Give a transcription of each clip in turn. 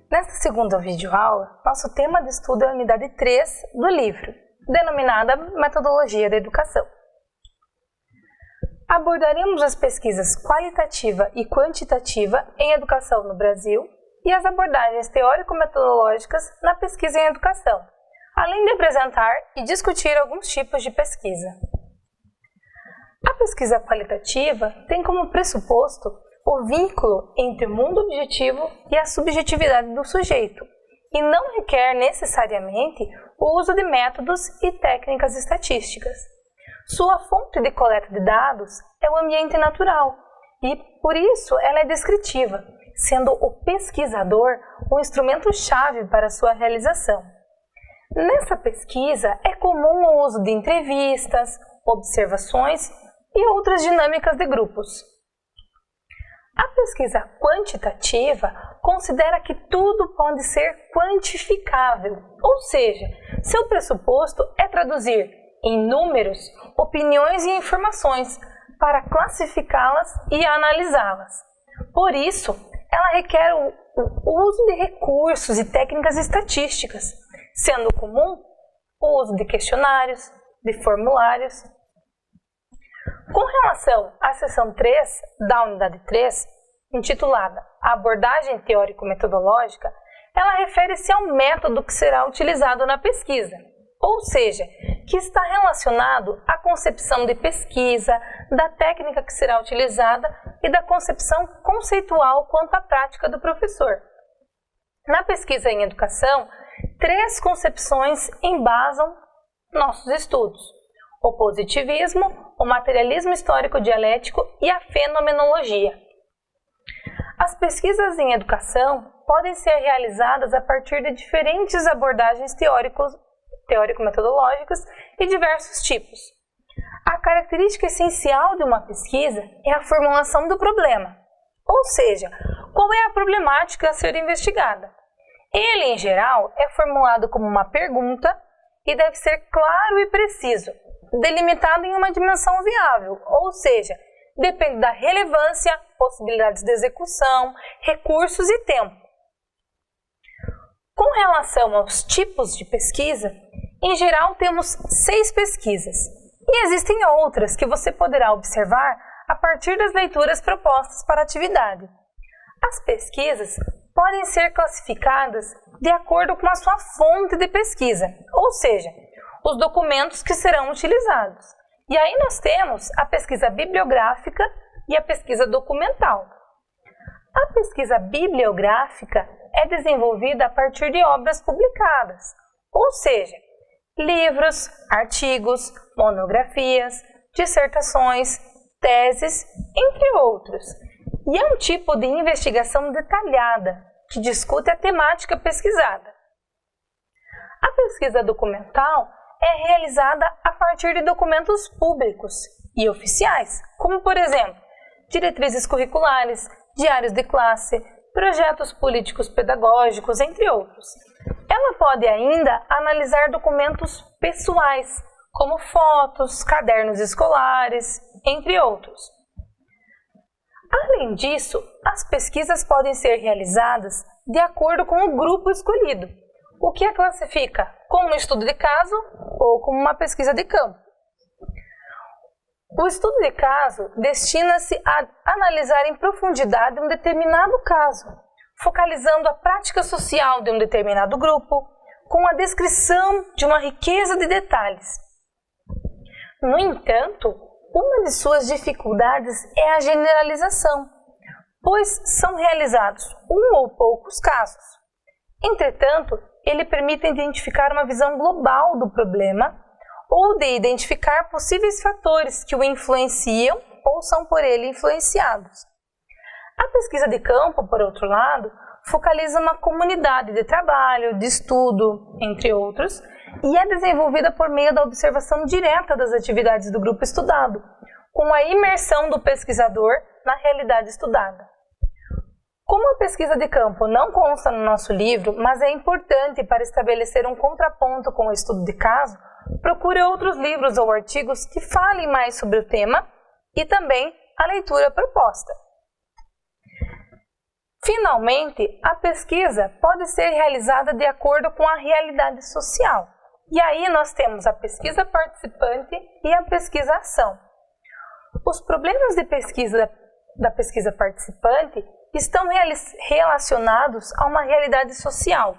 Nesta segunda videoaula, nosso tema de estudo é a unidade 3 do livro, denominada Metodologia da Educação. Abordaremos as pesquisas qualitativa e quantitativa em educação no Brasil e as abordagens teórico-metodológicas na pesquisa em educação, além de apresentar e discutir alguns tipos de pesquisa. A pesquisa qualitativa tem como pressuposto o vínculo entre o mundo objetivo e a subjetividade do sujeito, e não requer necessariamente o uso de métodos e técnicas estatísticas. Sua fonte de coleta de dados é o ambiente natural, e por isso ela é descritiva, sendo o pesquisador um instrumento-chave para sua realização. Nessa pesquisa é comum o uso de entrevistas, observações e outras dinâmicas de grupos. A pesquisa quantitativa considera que tudo pode ser quantificável, ou seja, seu pressuposto é traduzir em números, opiniões e informações para classificá-las e analisá-las. Por isso, ela requer o uso de recursos e técnicas estatísticas, sendo comum o uso de questionários, de formulários. Com relação à seção 3 da unidade 3, intitulada Abordagem Teórico-Metodológica, ela refere-se ao método que será utilizado na pesquisa, ou seja, que está relacionado à concepção de pesquisa, da técnica que será utilizada e da concepção conceitual quanto à prática do professor. Na pesquisa em educação, 3 concepções embasam nossos estudos: o positivismo, o materialismo histórico-dialético e a fenomenologia. As pesquisas em educação podem ser realizadas a partir de diferentes abordagens teórico-metodológicas e diversos tipos. A característica essencial de uma pesquisa é a formulação do problema, ou seja, qual é a problemática a ser investigada. Ele, em geral, é formulado como uma pergunta e deve ser claro e preciso, delimitado em uma dimensão viável, ou seja, depende da relevância, possibilidades de execução, recursos e tempo. Com relação aos tipos de pesquisa, em geral temos 6 pesquisas, e existem outras que você poderá observar a partir das leituras propostas para a atividade. As pesquisas podem ser classificadas de acordo com a sua fonte de pesquisa, ou seja, os documentos que serão utilizados. E aí nós temos a pesquisa bibliográfica e a pesquisa documental. A pesquisa bibliográfica é desenvolvida a partir de obras publicadas, ou seja, livros, artigos, monografias, dissertações, teses, entre outros. E é um tipo de investigação detalhada, que discute a temática pesquisada. A pesquisa documental é realizada a partir de documentos públicos e oficiais, como, por exemplo, diretrizes curriculares, diários de classe, projetos políticos pedagógicos, entre outros. Ela pode ainda analisar documentos pessoais, como fotos, cadernos escolares, entre outros. Além disso, as pesquisas podem ser realizadas de acordo com o grupo escolhido, o que a classifica como um estudo de caso ou como uma pesquisa de campo. O estudo de caso destina-se a analisar em profundidade um determinado caso, focalizando a prática social de um determinado grupo, com a descrição de uma riqueza de detalhes. No entanto, uma de suas dificuldades é a generalização, pois são realizados um ou poucos casos. Entretanto, ele permite identificar uma visão global do problema ou de identificar possíveis fatores que o influenciam ou são por ele influenciados. A pesquisa de campo, por outro lado, focaliza uma comunidade de trabalho, de estudo, entre outros, e é desenvolvida por meio da observação direta das atividades do grupo estudado, com a imersão do pesquisador na realidade estudada. Como a pesquisa de campo não consta no nosso livro, mas é importante para estabelecer um contraponto com o estudo de caso, procure outros livros ou artigos que falem mais sobre o tema e também a leitura proposta. Finalmente, a pesquisa pode ser realizada de acordo com a realidade social. E aí nós temos a pesquisa participante e a pesquisa-ação. Os problemas de pesquisa da pesquisa participante estão relacionados a uma realidade social,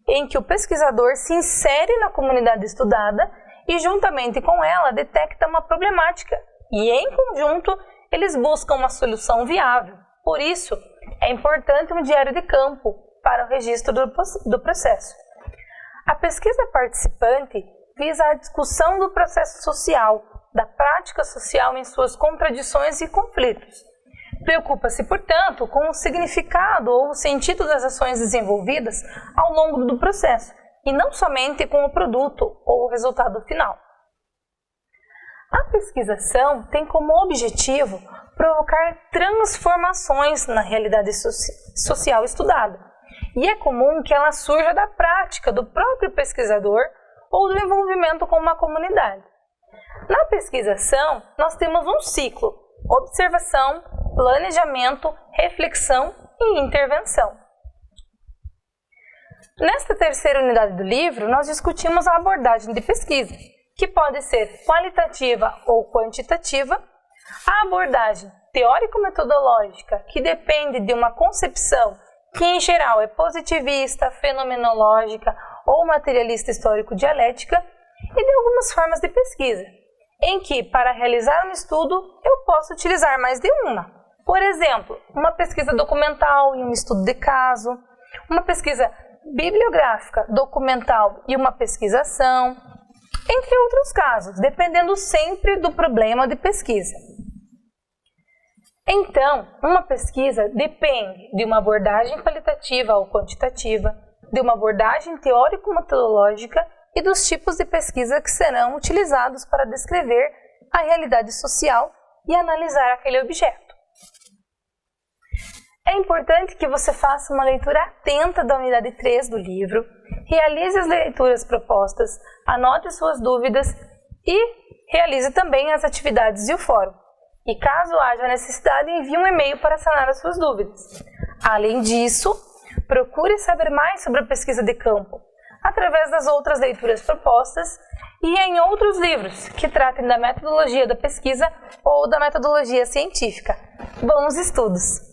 em que o pesquisador se insere na comunidade estudada e, juntamente com ela, detecta uma problemática e, em conjunto, eles buscam uma solução viável. Por isso, é importante um diário de campo para o registro do processo. A pesquisa participante visa a discussão do processo social, da prática social em suas contradições e conflitos. Preocupa-se, portanto, com o significado ou o sentido das ações desenvolvidas ao longo do processo, e não somente com o produto ou o resultado final. A pesquisação tem como objetivo provocar transformações na realidade social estudada, e é comum que ela surja da prática do próprio pesquisador ou do envolvimento com uma comunidade. Na pesquisação, nós temos um ciclo: observação, planejamento, reflexão e intervenção. Nesta terceira unidade do livro, nós discutimos a abordagem de pesquisa, que pode ser qualitativa ou quantitativa, a abordagem teórico-metodológica, que depende de uma concepção que, em geral, é positivista, fenomenológica ou materialista histórico-dialética, e de algumas formas de pesquisa, em que, para realizar um estudo, eu posso utilizar mais de uma. Por exemplo, uma pesquisa documental e um estudo de caso, uma pesquisa bibliográfica, documental e uma pesquisação, entre outros casos, dependendo sempre do problema de pesquisa. Então, uma pesquisa depende de uma abordagem qualitativa ou quantitativa, de uma abordagem teórico-metodológica e dos tipos de pesquisa que serão utilizados para descrever a realidade social e analisar aquele objeto. É importante que você faça uma leitura atenta da unidade 3 do livro, realize as leituras propostas, anote suas dúvidas e realize também as atividades e o fórum. E caso haja necessidade, envie um e-mail para sanar as suas dúvidas. Além disso, procure saber mais sobre a pesquisa de campo, através das outras leituras propostas e em outros livros que tratem da metodologia da pesquisa ou da metodologia científica. Bons estudos!